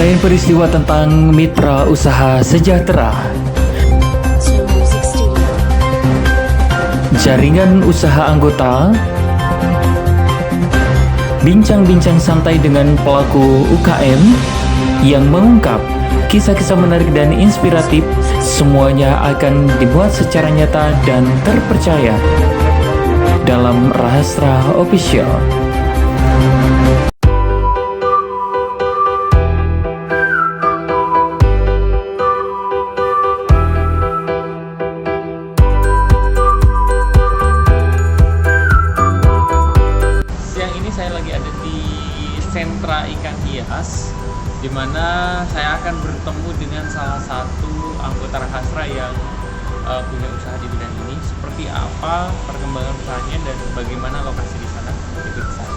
Rangkaian peristiwa tentang mitra usaha sejahtera. Jaringan usaha anggota. Bincang-bincang santai dengan pelaku UKM yang mengungkap kisah-kisah menarik dan inspiratif. Semuanya akan dibuat secara nyata dan terpercaya dalam Rahastra Official. Siang ini saya lagi ada di sentra ikan hias, di mana saya akan bertemu dengan salah satu anggota Rahastra yang punya usaha di bidang ini. Seperti apa perkembangan usahanya dan bagaimana lokasi di sana? Ikut saya.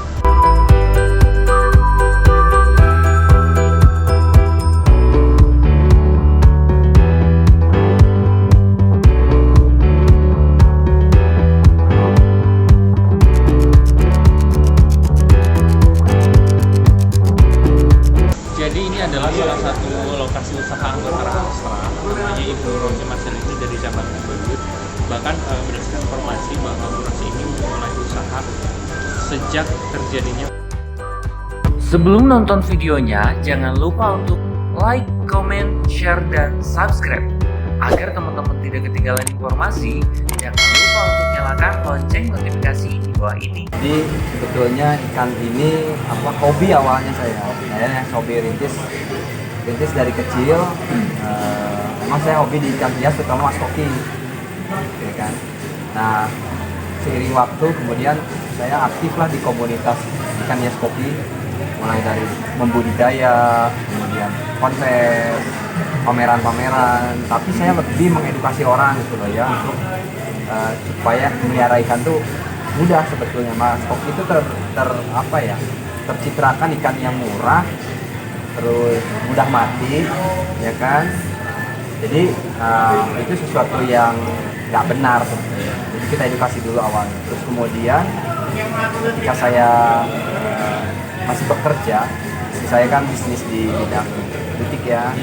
Jadi ini adalah salah satu lokasi usaha anggota Rahastra, namanya Ibu Rosi Marcelini dari cabang Ubud. Bahkan berdasarkan informasi bahwa Bu Rosi ini memulai usaha sejak terjadinya. Sebelum nonton videonya, jangan lupa untuk like, comment, share, dan subscribe. Agar teman-teman tidak ketinggalan informasi, jangan lupa untuk nyalakan lonceng notifikasi di bawah ini. Jadi sebetulnya ikan ini hobi awalnya saya hobi rintis dari kecil. Memang saya hobi di ikan hias, terutama mas koki, ya kan. Nah, seiring waktu kemudian saya aktif lah di komunitas ikan hias koki, mulai dari membudidaya, kemudian kontes, pameran-pameran. Tapi saya lebih mengedukasi orang gitu loh ya, untuk supaya melihara ikan tuh mudah sebetulnya. Mas koki itu tercitrakan ikan yang murah, terus mudah mati, ya kan. Jadi itu sesuatu yang nggak benar sebetulnya. Jadi kita edukasi dulu awalnya. Terus kemudian ketika saya masih bekerja, saya kan bisnis di bidang butik ya.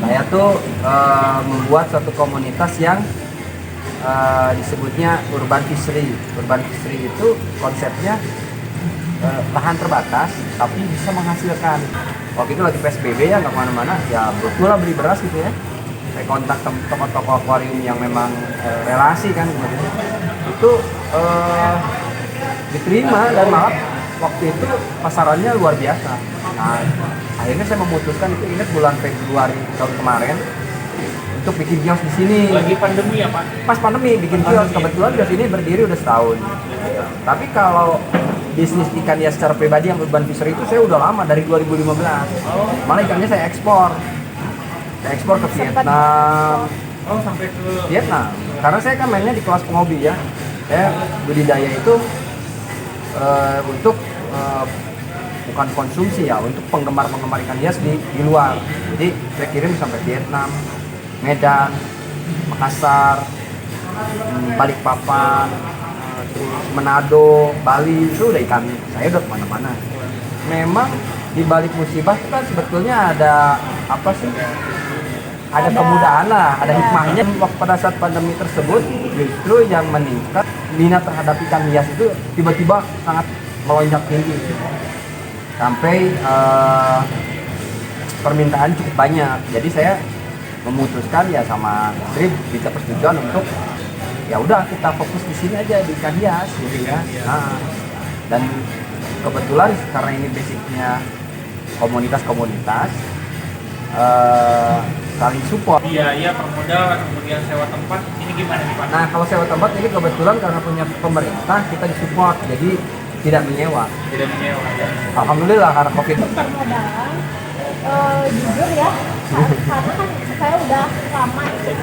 Saya tuh membuat suatu komunitas yang disebutnya urban fishery. Urban fishery itu konsepnya lahan terbatas tapi bisa menghasilkan. Waktu itu lagi PSBB ya, nggak kemana-mana, ya betul lah beli beras gitu ya. Saya kontak toko-toko akuarium yang memang relasi kan, kemudian itu diterima dan malah waktu itu pasarannya luar biasa. Nah, akhirnya saya memutuskan, itu ingat bulan Februari tahun kemarin, untuk bikin kios di sini. Lagi pandemi ya Pak? Pas pandemi bikin kios, kebetulan kios ini berdiri udah setahun. Tapi kalau bisnis ikan hias secara pribadi yang urban fishery itu saya udah lama, dari 2015. Malah ikannya saya ekspor. Saya ekspor ke Vietnam. Oh, sampai ke Vietnam. Karena saya kan mainnya di kelas penghobi ya. Saya budidaya itu untuk bukan konsumsi ya, untuk penggemar-penggemar ikan hias di luar. Jadi saya kirim sampai Vietnam, Medan, Makassar, Balikpapan, Manado, Bali, itu udah ikan saya udah kemana-mana. Memang di balik musibah itu kan sebetulnya ada ada kemudahan lah, ada hikmahnya. Pada saat pandemi tersebut justru yang meningkat minat terhadap ikan hias itu tiba-tiba sangat melonjak tinggi, sampai permintaan cukup banyak. Jadi saya memutuskan ya sama istri bisa persetujuan untuk ya udah kita fokus di sini aja di ikan hias gitu ya. Dan kebetulan karena ini basicnya komunitas-komunitas, saling support. biaya per modal, kemudian sewa tempat, ini gimana nih Pak? Nah, kalau sewa tempat ini kebetulan karena punya pemerintah kita disupport, jadi tidak menyewa. Tidak menyewa ya? Alhamdulillah karena COVID. Permodalan, jujur ya, karena kan saya udah lama ikut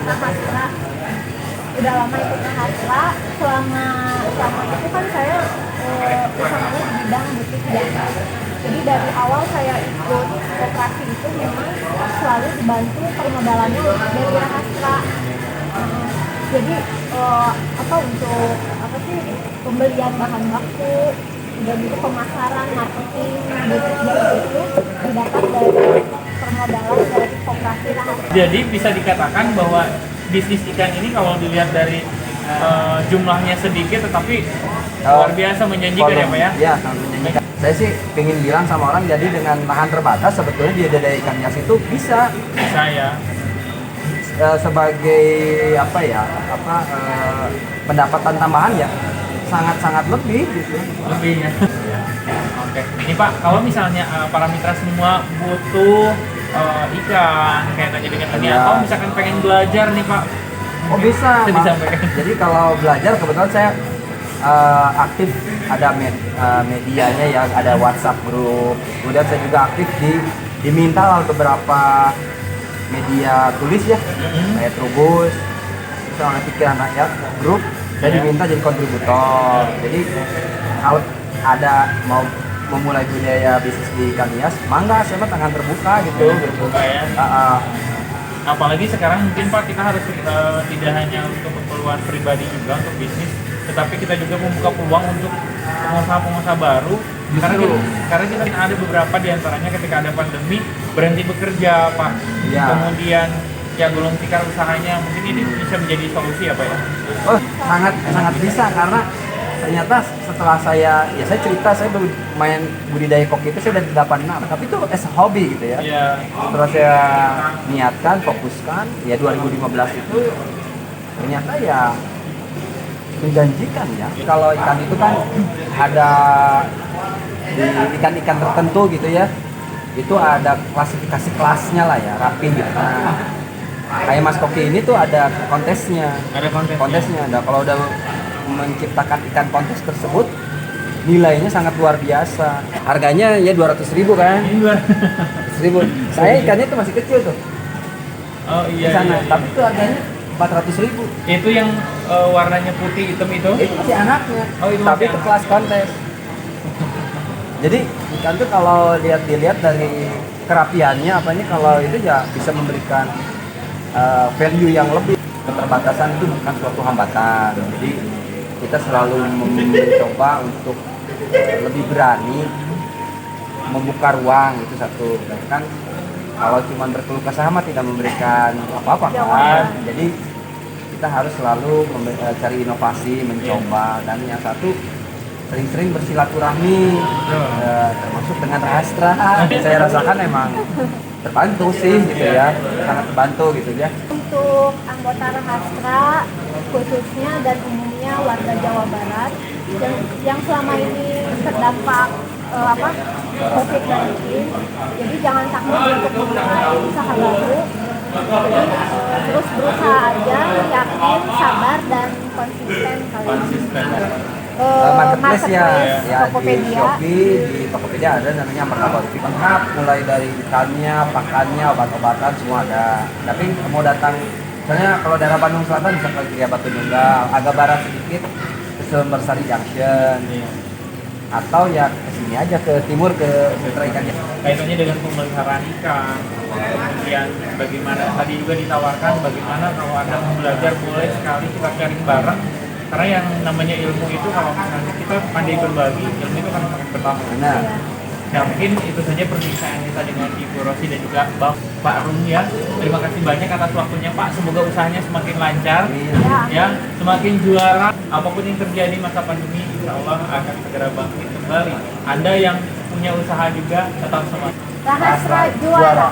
Rahastra, selama itu kan saya usahanya di bidang butik jasa. Jadi dari awal saya ikut koperasi itu memang selalu dibantu permodalannya dari Rahastra. Jadi untuk pembelian bahan baku, udah gitu pemasaran, marketing, bisnis dari itu didapat dari permodalan dari koperasi rahasia. Jadi bisa dikatakan bahwa bisnis ikan ini kalau dilihat dari jumlahnya sedikit tetapi luar biasa menjanjikan ya Pak ya? Iya, sangat menjanjikan. Saya sih pengen bilang sama orang, jadi dengan lahan terbatas sebetulnya di budidaya ikan hias itu bisa Bisa ya. sebagai apa ya, pendapatan tambahan ya sangat-sangat lebih gitu. Lebihnya. Oke. Ini Pak, kalau misalnya para mitra semua butuh ikan kayak tadi dengan tadi Ya. atau misalkan pengen belajar nih Pak, Oh bisa, Bisa disampaikan. Jadi kalau belajar kebetulan saya aktif ada medianya ya, ada WhatsApp grup. Kemudian saya juga aktif diminta lah beberapa media tulis ya, kayak Trubus, terus oleh Pikiran Rakyat grup. Saya Ya. diminta jadi kontributor. Jadi kalau ada mau memulai budaya bisnis di ikan hias, mangga saya mah tangan terbuka gitu. Terbuka ya. Apalagi sekarang mungkin Pak kita harus tidak hanya untuk keperluan pribadi juga untuk bisnis, tetapi kita juga membuka peluang untuk pengusaha-pengusaha baru. Karena kita ada beberapa diantaranya ketika ada pandemi berhenti bekerja Pak. Ya. Kemudian ya gulung tikar usahanya, mungkin ini bisa menjadi solusi ya Pak ya. Oh, sangat bisa, karena ternyata setelah saya cerita saya main budidaya koki itu saya udah 86, tapi itu as a hobby gitu ya. Iya. Setelah saya niatkan, fokuskan, ya 2015 itu ternyata ya menjanjikan ya. Kalau ikan itu kan ada di ikan-ikan tertentu gitu ya, itu ada klasifikasi kelasnya lah ya, rapi gitu. Nah, kayak Mas Koki ini tuh ada kontesnya. Ada Kontesnya. Nah, kalau udah menciptakan ikan kontes tersebut, nilainya sangat luar biasa. Harganya ya 200.000 kan? Ini luar. 100.000. Saya ikannya tuh masih kecil tuh Oh di iya. sana, Iya. tapi tuh harganya 400.000. Itu yang warnanya putih hitam itu. Itu masih anaknya, Oh, itu tapi masih itu anak. kelas kontes. Jadi ikan tuh kalau dilihat dari kerapiannya apanya, kalau itu ya bisa memberikan value yang lebih. Keterbatasan itu bukan suatu hambatan. Jadi kita selalu mencoba untuk lebih berani membuka ruang, itu satu. Dan kan kalau cuma berkeluh kesah mah tidak memberikan apa-apa kan. Jadi kita harus selalu cari inovasi, mencoba. Dan yang satu, sering-sering bersilaturahmi, termasuk dengan Rahastra. Saya rasakan emang terbantu sih gitu ya, sangat terbantu gitu ya. Untuk anggota Rahastra khususnya dan umumnya warga Jawa Barat yang selama ini terdampak COVID-19, jadi jangan takut untuk memulai usaha baru. Jadi terus berusaha aja, yakin, sabar dan konsisten kalian. Konsisten. Marketplace ya di Tokopedia. Shopee, di Tokopedia ada namanya Marketplace lengkap, mulai dari ikannya, pakannya, obat-obatan semua ada. Tapi mau datang, misalnya kalau daerah Bandung Selatan bisa ke Gria Batu Nunggal, agak barat sedikit ke Sumbersari Junction, Iya. atau ya ke sini aja ke timur ke sentra ikannya. Kaitannya dengan pemeliharaan ikan, kemudian bagaimana tadi juga ditawarkan bagaimana kalau Anda mau belajar boleh sekali kita sharing bareng, karena yang namanya ilmu itu kalau misalnya kita pandai berbagi, ilmu itu kan makin bertambah. Nah, Ya mungkin itu saja perbincangan kita dengan Ibu Rosi dan juga Pak Rum ya. Terima kasih banyak atas waktunya Pak. Semoga usahanya semakin lancar, ya, semakin juara. Apapun yang terjadi masa pandemi, insya Allah akan segera bangkit kembali. Anda yang punya usaha juga tetap semangat. Rahastra juara.